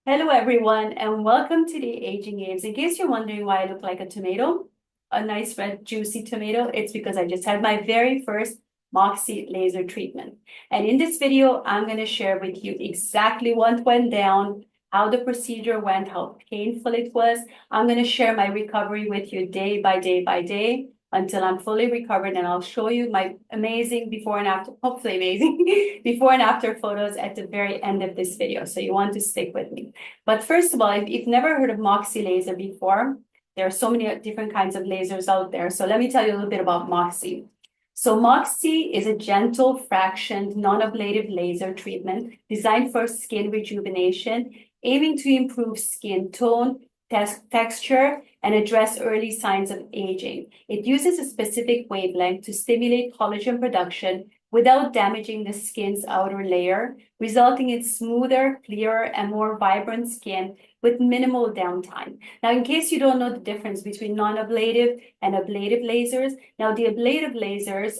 Hello, everyone, and welcome to the Aging Games. In case you're wondering why I look like a tomato, a nice red juicy tomato, it's because I just had my very first Moxi laser treatment. And in this video, I'm going to share with you exactly what went down, how the procedure went, how painful it was. I'm going to share my recovery with you day by day by day until I'm fully recovered, and I'll show you my amazing before and after, hopefully amazing before and after photos at the very end of this video. So you want to stick with me. But first of all, if you've never heard of Moxi laser before, there are so many different kinds of lasers out there. So let me tell you a little bit about Moxi. So Moxi is a gentle fractioned non-ablative laser treatment designed for skin rejuvenation, aiming to improve skin tone, texture, and address early signs of aging. It uses a specific wavelength to stimulate collagen production without damaging the skin's outer layer, resulting in smoother, clearer, and more vibrant skin with minimal downtime. Now, in case you don't know the difference between non-ablative and ablative lasers, now the ablative lasers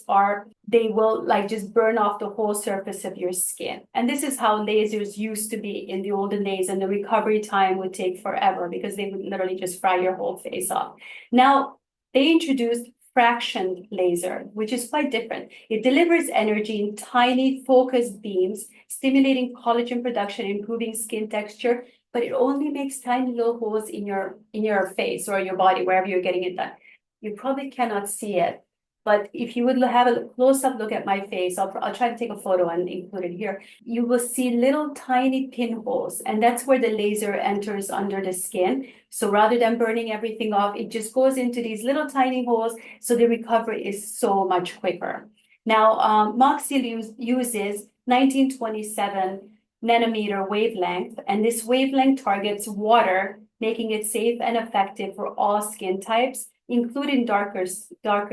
they will like just burn off the whole surface of your skin. And this is how lasers used to be in the olden days, and the recovery time would take forever because they would literally just fry your whole face off. Now, they introduced fractioned laser, which is quite different. It delivers energy in tiny focused beams, stimulating collagen production, improving skin texture, but it only makes tiny little holes in your face or your body, wherever you're getting it done. You probably cannot see it, but if you would have a close-up look at my face, I'll try to take a photo and include it here. You will see little tiny pinholes, and that's where the laser enters under the skin. So rather than burning everything off, it just goes into these little tiny holes, so the recovery is so much quicker. Now, Moxi uses 1927 nanometer wavelength, and this wavelength targets water, making it safe and effective for all skin types, including darker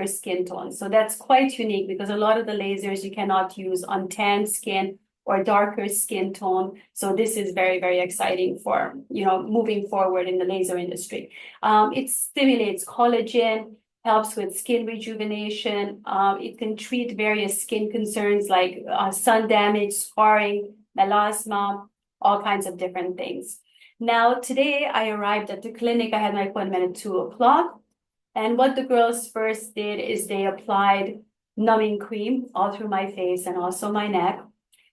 skin tones. So that's quite unique because a lot of the lasers you cannot use on tan skin or darker skin tone. So this is very, very exciting for, moving forward in the laser industry. It stimulates collagen, helps with skin rejuvenation. It can treat various skin concerns like sun damage, scarring, melasma, all kinds of different things. Now, today I arrived at the clinic. I had my appointment at 2 o'clock. And what the girls first did is they applied numbing cream all through my face and also my neck.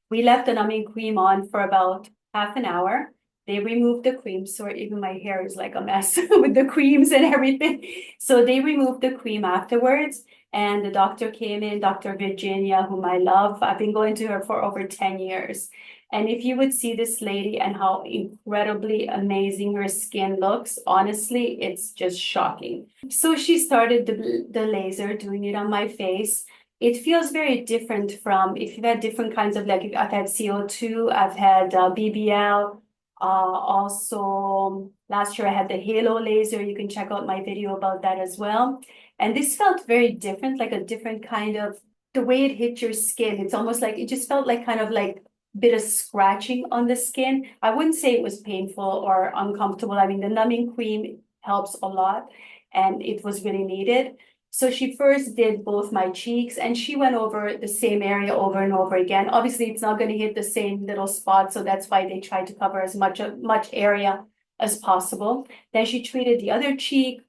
We left the numbing cream on for about half an hour. They removed the cream, so even my hair is like a mess with the creams and everything. So they removed the cream afterwards, and the doctor came in, Dr. Virginia, whom I love. I've been going to her for over 10 years. And if you would see this lady and how incredibly amazing her skin looks, honestly, it's just shocking. So she started the laser, doing it on my face. It feels very different from if you've had different kinds of, like I've had CO2, I've had BBL. Also, last year I had the Halo laser. You can check out my video about that as well. And this felt very different, like a different kind of, the way it hit your skin. It's almost like, it just felt like kind of like bit of scratching on the skin. I wouldn't say it was painful or uncomfortable. I mean, the numbing cream helps a lot, and it was really needed. So she first did both my cheeks, and she went over the same area over and over again. Obviously, it's not going to hit the same little spot, so that's why they tried to cover as much area as possible. Then she treated the other cheek,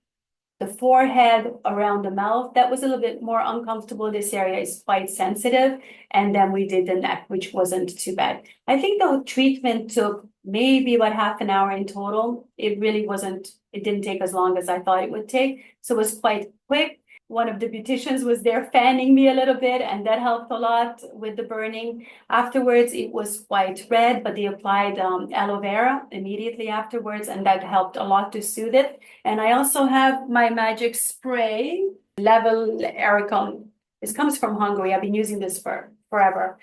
the forehead, around the mouth. That was a little bit more uncomfortable. This area is quite sensitive. And then we did the neck, which wasn't too bad. I think the treatment took maybe about half an hour in total. It didn't take as long as I thought it would take. So it was quite quick. One of the beauticians was there fanning me a little bit, and that helped a lot with the burning. Afterwards, it was quite red, but they applied aloe vera immediately afterwards, and that helped a lot to soothe it. And I also have my magic spray, Level Ericon. This comes from Hungary. I've been using this for forever.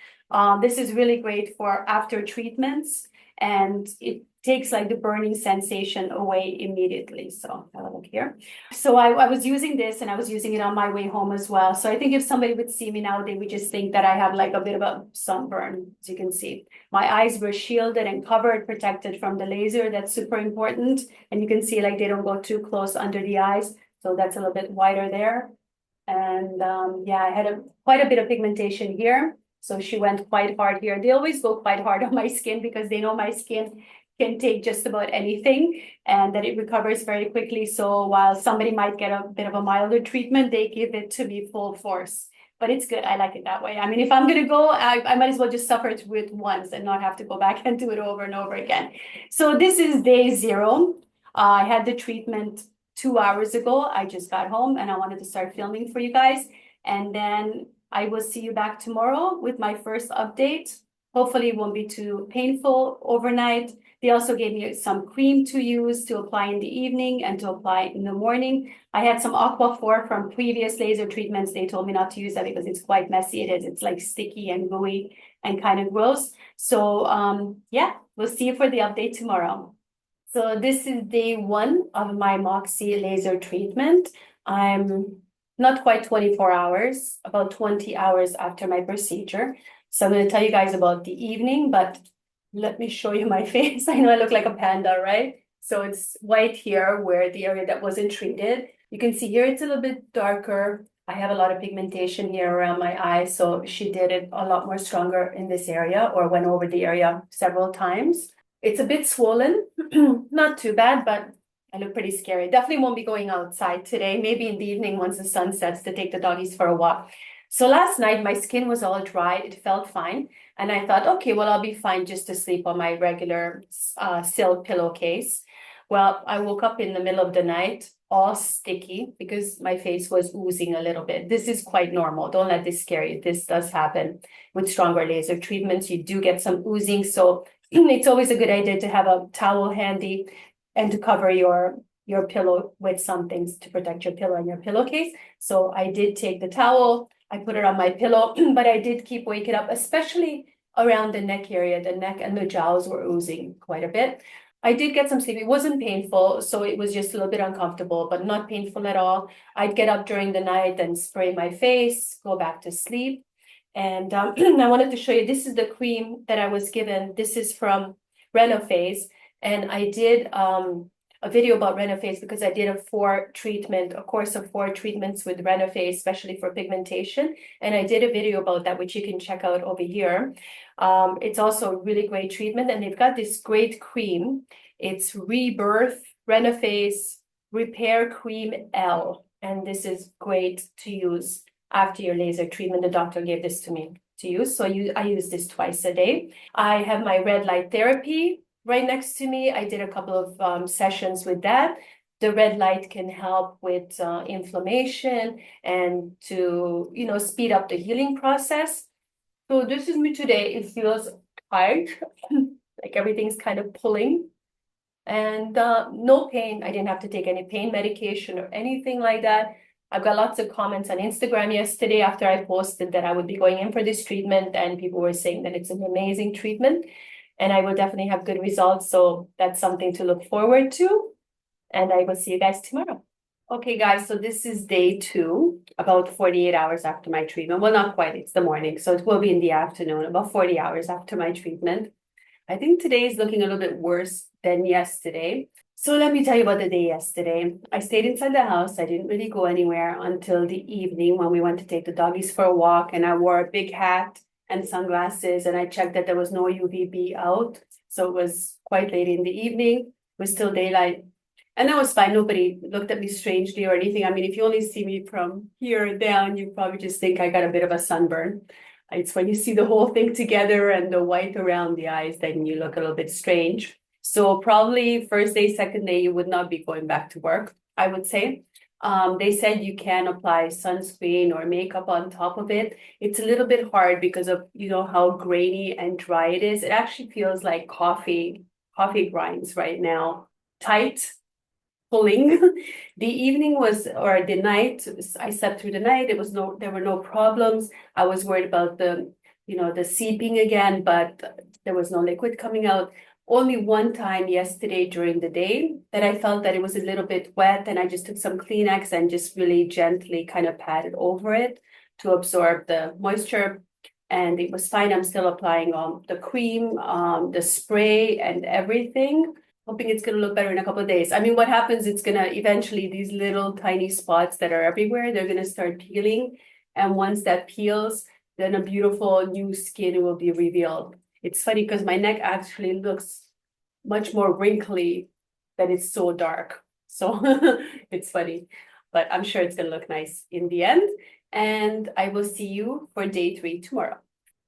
This is really great for after treatments, and it takes like the burning sensation away immediately. So have a look here. So I was using this, and I was using it on my way home as well. So I think if somebody would see me now, they would just think that I have like a bit of a sunburn, as you can see. My eyes were shielded and covered, protected from the laser. That's super important. And you can see like they don't go too close under the eyes. So that's a little bit wider there. And yeah, I had quite a bit of pigmentation here. So she went quite hard here. They always go quite hard on my skin because they know my skin can take just about anything and that it recovers very quickly. So while somebody might get a bit of a milder treatment, they give it to me full force. But it's good. I like it that way. I mean, if I'm going to go, I might as well just suffer it with once and not have to go back and do it over and over again. So this is day 0. I had the treatment 2 hours ago. I just got home and I wanted to start filming for you guys. And then I will see you back tomorrow with my first update. Hopefully it won't be too painful overnight. They also gave me some cream to use to apply in the evening and to apply in the morning. I had some Aquaphor from previous laser treatments. They told me not to use that because it's quite messy. It is. It's like sticky and gooey and kind of gross. So yeah, we'll see you for the update tomorrow. So this is day 1 of my Moxi laser treatment. I'm not quite 24 hours, about 20 hours after my procedure. So I'm going to tell you guys about the evening, but let me show you my face. I know I look like a panda, right? So it's white here where the area that wasn't treated. You can see here it's a little bit darker. I have a lot of pigmentation here around my eyes. So she did it a lot more stronger in this area, or went over the area several times. It's a bit swollen, not too bad, but I look pretty scary. Definitely won't be going outside today. Maybe in the evening once the sun sets to take the doggies for a walk. So last night my skin was all dry. It felt fine. And I thought, okay, well, I'll be fine just to sleep on my regular silk pillowcase. Well, I woke up in the middle of the night all sticky because my face was oozing a little bit. This is quite normal. Don't let this scare you. This does happen with stronger laser treatments. You do get some oozing. So it's always a good idea to have a towel handy and to cover your pillow with some things to protect your pillow and your pillowcase. So I did take the towel, I put it on my pillow, but I did keep waking up, especially around the neck area. The neck and the jowls were oozing quite a bit. I did get some sleep. It wasn't painful, so it was just a little bit uncomfortable, but not painful at all. I'd get up during the night and spray my face, go back to sleep. And I wanted to show you, this is the cream that I was given. This is from Renophase. And I did a video about Renophase because I did a course of 4 treatments with Renophase, especially for pigmentation. And I did a video about that, which you can check out over here. It's also a really great treatment. And they've got this great cream. It's Rebirth Renophase Repair Cream L. And this is great to use after your laser treatment. The doctor gave this to me to use. So I use this twice a day. I have my red light therapy right next to me. I did a couple of sessions with that. The red light can help with inflammation and to, speed up the healing process. So this is me today. It feels tight, like everything's kind of pulling. And no pain. I didn't have to take any pain medication or anything like that. I've got lots of comments on Instagram yesterday after I posted that I would be going in for this treatment, and people were saying that it's an amazing treatment and I will definitely have good results. So that's something to look forward to. And I will see you guys tomorrow. Okay, guys, so this is day 2, about 48 hours after my treatment. Well, not quite, it's the morning, so it will be in the afternoon, about 40 hours after my treatment. I think today is looking a little bit worse than yesterday. So let me tell you about the day yesterday. I stayed inside the house. I didn't really go anywhere until the evening when we went to take the doggies for a walk, and I wore a big hat and sunglasses, and I checked that there was no UVB out. So it was quite late in the evening. It was still daylight. And that was fine. Nobody looked at me strangely or anything. I mean, if you only see me from here down, you probably just think I got a bit of a sunburn. It's when you see the whole thing together and the white around the eyes, then you look a little bit strange. So probably first day, second day, you would not be going back to work, I would say. They said you can apply sunscreen or makeup on top of it. It's a little bit hard because of, how grainy and dry it is. It actually feels like coffee grinds right now. Tight, pulling. The evening or the night, I slept through the night. There were no problems. I was worried about the seeping again, but there was no liquid coming out. Only one time yesterday during the day that I felt that it was a little bit wet, and I just took some Kleenex and just really gently kind of patted over it to absorb the moisture. And it was fine. I'm still applying the cream, the spray and everything. Hoping it's going to look better in a couple of days. I mean, what happens, it's going to eventually, these little tiny spots that are everywhere, they're going to start peeling. And once that peels, then a beautiful new skin will be revealed. It's funny because my neck actually looks much more wrinkly that it's so dark. So it's funny, but I'm sure it's gonna look nice in the end. And I will see you for day 3 tomorrow.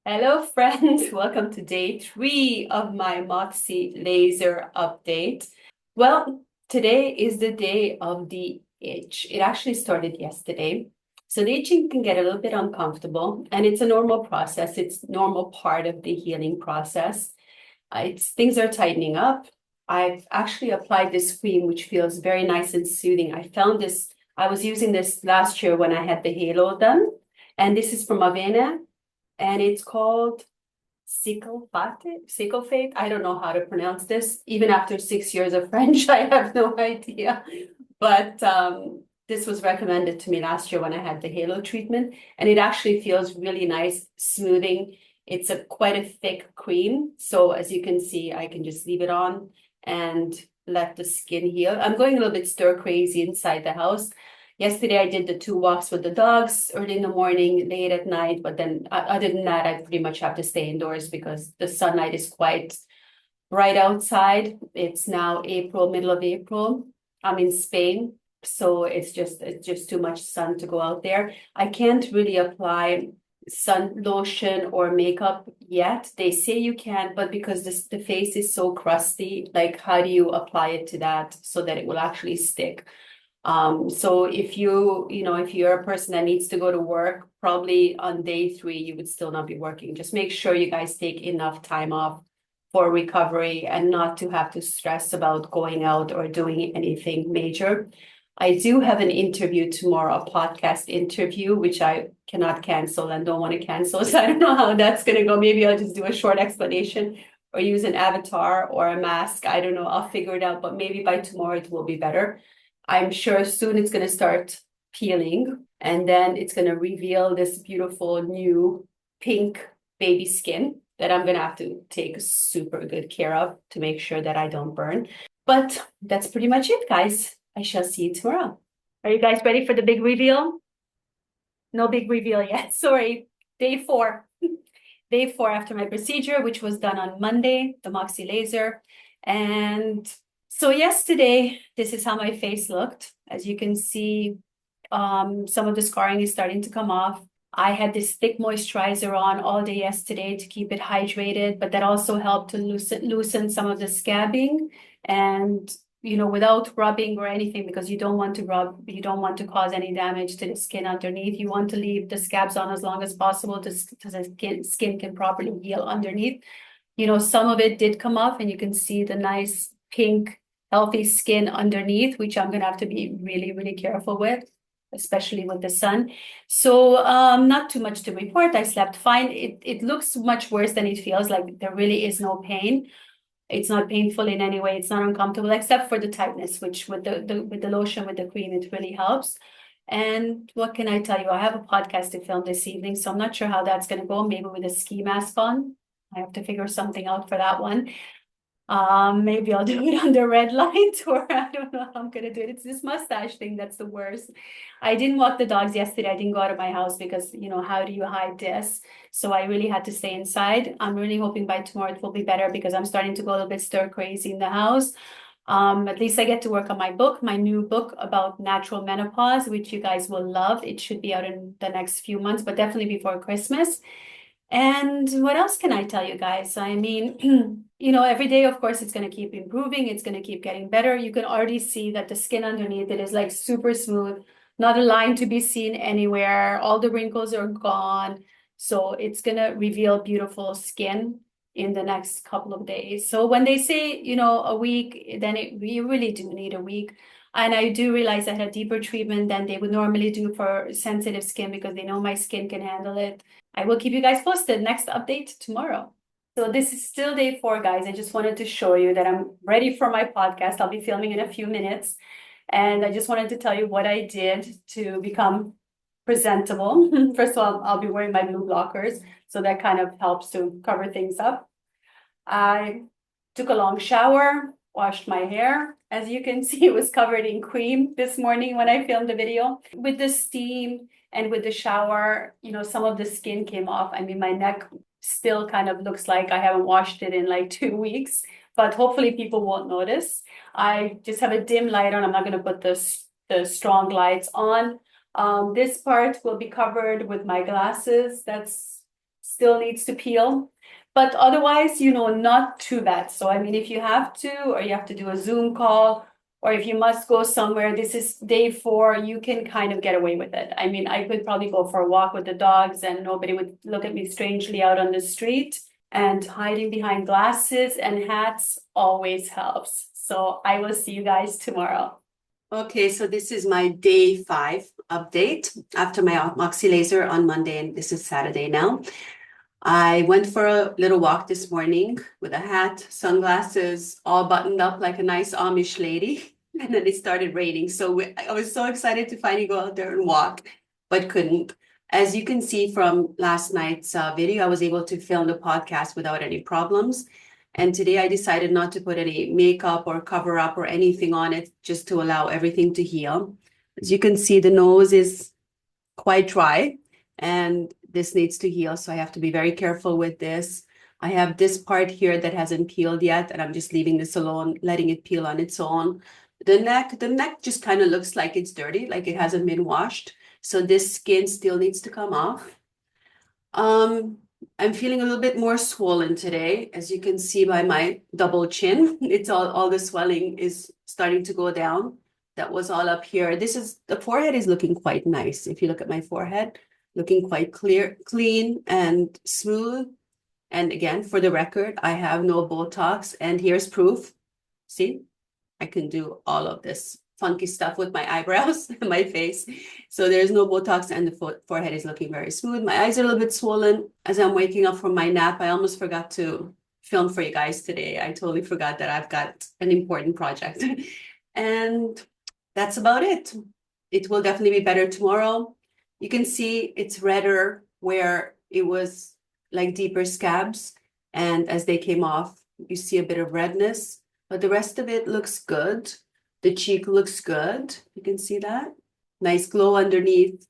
Hello, friends. Welcome to day 3 of my Moxi laser update. Well, today is the day of the itch. It actually started yesterday. So the itching can get a little bit uncomfortable, and it's a normal process. It's normal part of the healing process. Things are tightening up. I've actually applied this cream, which feels very nice and soothing. I was using this last year when I had the halo done, and this is from Avena, and it's called Cyclofate. I don't know how to pronounce this. Even after 6 years of French, I have no idea. But this was recommended to me last year when I had the halo treatment, and it actually feels really nice, smoothing. It's quite a thick cream. So as you can see, I can just leave it on and let the skin heal. I'm going a little bit stir crazy inside the house. Yesterday, I did the 2 walks with the dogs early in the morning, late at night. But then other than that, I pretty much have to stay indoors because the sunlight is quite bright outside. It's now April, middle of April. I'm in Spain, so it's just too much sun to go out there. I can't really apply sun lotion or makeup yet. They say you can, but because the face is so crusty, like how do you apply it to that so that it will actually stick? So if you're a person that needs to go to work, probably on day 3, you would still not be working. Just make sure you guys take enough time off for recovery and not to have to stress about going out or doing anything major. I do have an interview tomorrow, a podcast interview, which I cannot cancel and don't want to cancel. So I don't know how that's going to go. Maybe I'll just do a short explanation or use an avatar or a mask. I don't know. I'll figure it out, but maybe by tomorrow it will be better. I'm sure soon it's going to start peeling, and then it's going to reveal this beautiful new pink baby skin that I'm going to have to take super good care of to make sure that I don't burn. But that's pretty much it, guys. I shall see you tomorrow. Are you guys ready for the big reveal? No big reveal yet. Sorry. Day 4. Day 4 after my procedure, which was done on Monday, the Moxi laser. And so yesterday, this is how my face looked. As you can see, some of the scarring is starting to come off. I had this thick moisturizer on all day yesterday to keep it hydrated, but that also helped to loosen some of the scabbing, and without rubbing or anything, because you don't want to rub, you don't want to cause any damage to the skin underneath. You want to leave the scabs on as long as possible so the skin can properly heal underneath. Some of it did come off, and you can see the nice pink healthy skin underneath, which I'm going to have to be really, really careful with, especially with the sun. So not too much to report. I slept fine. It looks much worse than it feels. Like there really is no pain. It's not painful in any way. It's not uncomfortable, except for the tightness, which with the lotion, with the cream, it really helps. And what can I tell you? I have a podcast to film this evening, so I'm not sure how that's going to go. Maybe with a ski mask on. I have to figure something out for that one. Maybe I'll do it under red light, or I don't know how I'm gonna do it. It's this mustache thing that's the worst. I didn't walk the dogs yesterday. I didn't go out of my house because, how do you hide this? So I really had to stay inside. I'm really hoping by tomorrow it will be better, because I'm starting to go a little bit stir crazy in the house. At least I get to work on my book, my new book about natural menopause, which you guys will love. It should be out in the next few months, but definitely before Christmas. And what else can I tell you guys? I mean, every day, of course, it's going to keep improving. It's going to keep getting better. You can already see that the skin underneath it is like super smooth, not a line to be seen anywhere. All the wrinkles are gone. So it's going to reveal beautiful skin in the next couple of days. So when they say, a week, then we really do need a week. And I do realize I had a deeper treatment than they would normally do for sensitive skin, because they know my skin can handle it. I will keep you guys posted. Next update tomorrow. So this is still day 4, guys. I just wanted to show you that I'm ready for my podcast. I'll be filming in a few minutes. And I just wanted to tell you what I did to become presentable. First of all, I'll be wearing my blue blockers, so that kind of helps to cover things up. I took a long shower, washed my hair. As you can see, it was covered in cream this morning when I filmed the video. With the steam and with the shower, some of the skin came off. I mean, my neck still kind of looks like I haven't washed it in like 2 weeks, but hopefully people won't notice. I just have a dim light on. I'm not going to put the strong lights on. This part will be covered with my glasses. That's still needs to peel. But otherwise, not too bad. So, I mean, if you have to, or you have to do a Zoom call, or if you must go somewhere, this is day 4, you can kind of get away with it. I mean, I could probably go for a walk with the dogs and nobody would look at me strangely out on the street. And hiding behind glasses and hats always helps. So I will see you guys tomorrow. Okay, so this is my day 5 update after my Moxi laser on Monday, and this is Saturday now. I went for a little walk this morning with a hat, sunglasses, all buttoned up like a nice Amish lady. And then it started raining. So I was so excited to finally go out there and walk, but couldn't. As you can see from last night's video, I was able to film the podcast without any problems. And today I decided not to put any makeup or cover up or anything on it, just to allow everything to heal. As you can see, the nose is quite dry and this needs to heal. So I have to be very careful with this. I have this part here that hasn't peeled yet, and I'm just leaving this alone, letting it peel on its own. The neck just kind of looks like it's dirty, like it hasn't been washed. So this skin still needs to come off. I'm feeling a little bit more swollen today, as you can see by my double chin. It's all the swelling is starting to go down. That was all up here. The forehead is looking quite nice. If you look at my forehead, looking quite clear, clean and smooth. And again, for the record, I have no Botox, and here's proof. See, I can do all of this funky stuff with my eyebrows and my face. So there's no Botox, and the forehead is looking very smooth. My eyes are a little bit swollen. As I'm waking up from my nap, I almost forgot to film for you guys today. I totally forgot that I've got an important project. And that's about it. It will definitely be better tomorrow. You can see it's redder where it was like deeper scabs. And as they came off, you see a bit of redness, but the rest of it looks good. The cheek looks good. You can see that. Nice glow underneath.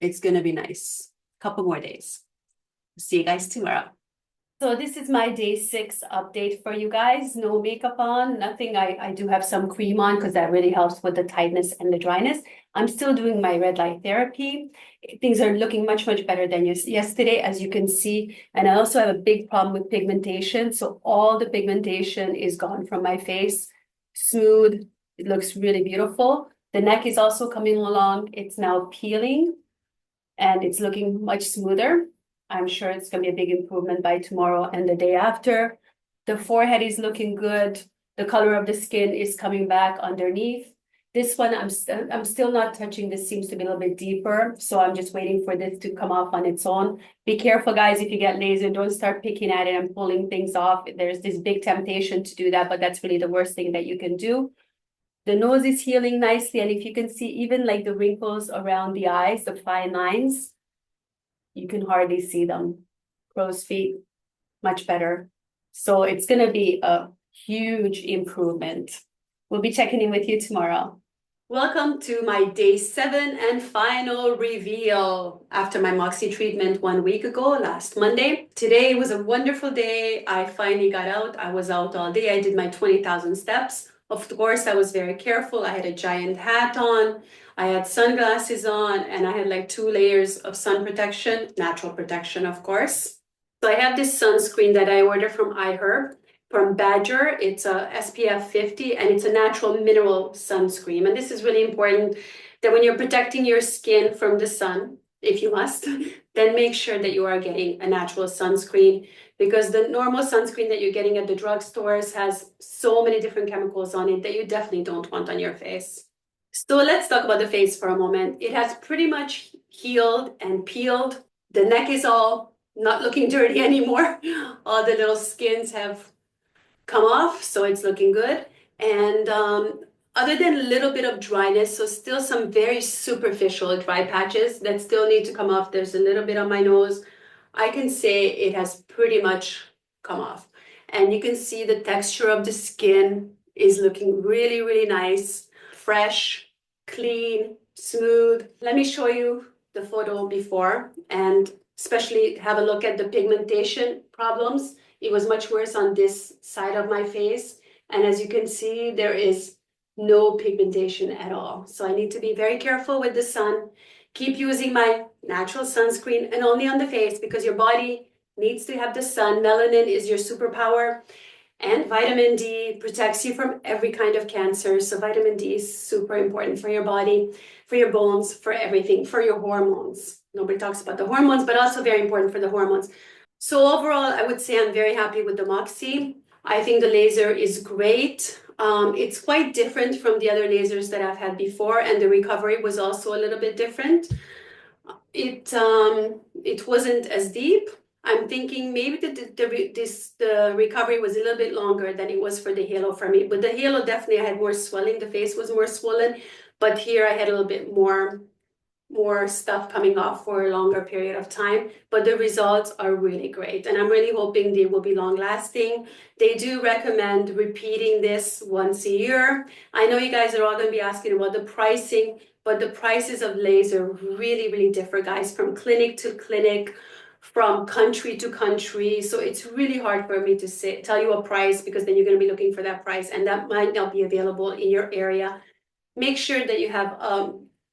It's going to be nice. Couple more days. See you guys tomorrow. So this is my day 6 update for you guys. No makeup on, nothing. I do have some cream on because that really helps with the tightness and the dryness. I'm still doing my red light therapy. Things are looking much, much better than yesterday, as you can see. And I also have a big problem with pigmentation. So all the pigmentation is gone from my face. Smooth. It looks really beautiful. The neck is also coming along. It's now peeling and it's looking much smoother. I'm sure it's going to be a big improvement by tomorrow and the day after. The forehead is looking good. The color of the skin is coming back underneath. This one, I'm still not touching. This seems to be a little bit deeper. So I'm just waiting for this to come off on its own. Be careful, guys, if you get laser. Don't start picking at it and pulling things off. There's this big temptation to do that, but that's really the worst thing that you can do. The nose is healing nicely. And if you can see even like the wrinkles around the eyes, the fine lines, you can hardly see them. Crow's feet, much better. So it's going to be a huge improvement. We'll be checking in with you tomorrow. Welcome to my day 7 and final reveal after my Moxi treatment 1 week ago, last Monday. Today was a wonderful day. I finally got out. I was out all day. I did my 20,000 steps. Of course, I was very careful. I had a giant hat on. I had sunglasses on, and I had like 2 layers of sun protection, natural protection, of course. So I have this sunscreen that I ordered from iHerb, from Badger. It's a SPF 50, and it's a natural mineral sunscreen. And this is really important, that when you're protecting your skin from the sun, if you must, then make sure that you are getting a natural sunscreen, because the normal sunscreen that you're getting at the drugstores has so many different chemicals on it that you definitely don't want on your face. So let's talk about the face for a moment. It has pretty much healed and peeled. The neck is all not looking dirty anymore. All the little skins have come off, so it's looking good. And other than a little bit of dryness, so still some very superficial dry patches that still need to come off. There's a little bit on my nose. I can say it has pretty much come off. And you can see the texture of the skin is looking really, really nice, fresh, clean, smooth. Let me show you the photo before, and especially have a look at the pigmentation problems. It was much worse on this side of my face. And as you can see, there is no pigmentation at all. So I need to be very careful with the sun. Keep using my natural sunscreen and only on the face because your body needs to have the sun. Melanin is your superpower. And vitamin D protects you from every kind of cancer. So vitamin D is super important for your body, for your bones, for everything, for your hormones. Nobody talks about the hormones, but also very important for the hormones. So overall, I would say I'm very happy with the Moxi. I think the laser is great. It's quite different from the other lasers that I've had before, and the recovery was also a little bit different. It wasn't as deep. I'm thinking maybe the recovery was a little bit longer than it was for the halo for me. But the halo definitely I had more swelling. The face was more swollen, but here I had a little bit more stuff coming off for a longer period of time, but the results are really great. And I'm really hoping they will be long lasting. They do recommend repeating this once a year. I know you guys are all going to be asking about the pricing, but the prices of laser really, really differ, guys, from clinic to clinic, from country to country. So it's really hard for me to tell you a price because then you're going to be looking for that price and that might not be available in your area. Make sure that you have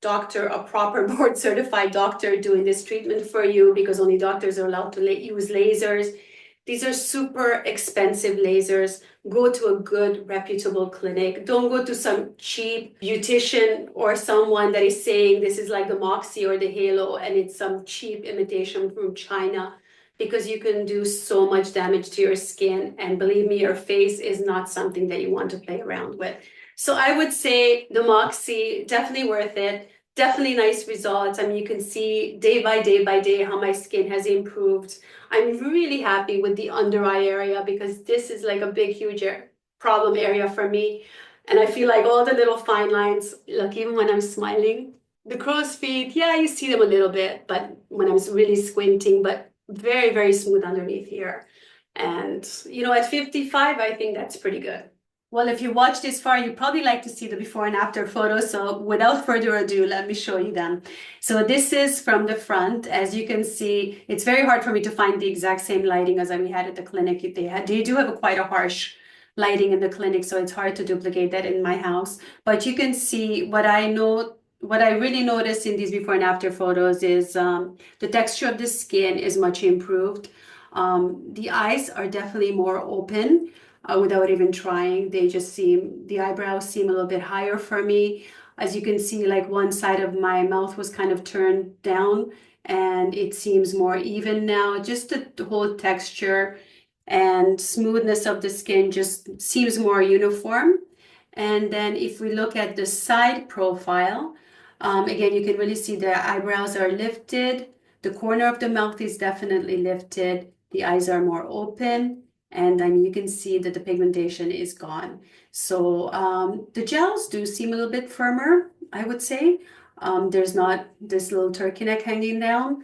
doctor, a proper board certified doctor doing this treatment for you because only doctors are allowed to use lasers. These are super expensive lasers. Go to a good reputable clinic. Don't go to some cheap beautician or someone that is saying this is like the Moxi or the Halo and it's some cheap imitation from China because you can do so much damage to your skin. And believe me, your face is not something that you want to play around with. So I would say the Moxi, definitely worth it. Definitely nice results. I mean, you can see day by day how my skin has improved. I'm really happy with the under eye area because this is like a big, huge problem area for me. And I feel like all the little fine lines, look, even when I'm smiling, the crow's feet, yeah, you see them a little bit, but when I'm really squinting, but very, very smooth underneath here. And, you know, at 55, I think that's pretty good. Well, if you watched this far, you probably like to see the before and after photos. So without further ado, let me show you them. So this is from the front. As you can see, it's very hard for me to find the exact same lighting as we had at the clinic. They do have quite a harsh lighting in the clinic, so it's hard to duplicate that in my house. But you can see what I really noticed in these before and after photos is the texture of the skin is much improved. The eyes are definitely more open. Without even trying, the eyebrows seem a little bit higher for me. As you can see, like one side of my mouth was kind of turned down and it seems more even now. Just the whole texture and smoothness of the skin just seems more uniform. And then if we look at the side profile, again, you can really see the eyebrows are lifted. The corner of the mouth is definitely lifted. The eyes are more open. And I mean, you can see that the pigmentation is gone. So the gels do seem a little bit firmer, I would say. There's not this little turkey neck hanging down.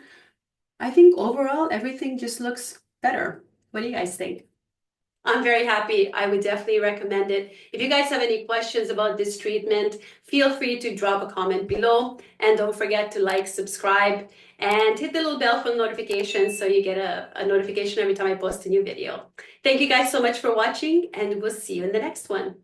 I think overall, everything just looks better. What do you guys think? I'm very happy. I would definitely recommend it. If you guys have any questions about this treatment, feel free to drop a comment below. And don't forget to like, subscribe, and hit the little bell for notifications so you get a notification every time I post a new video. Thank you guys so much for watching, and we'll see you in the next one.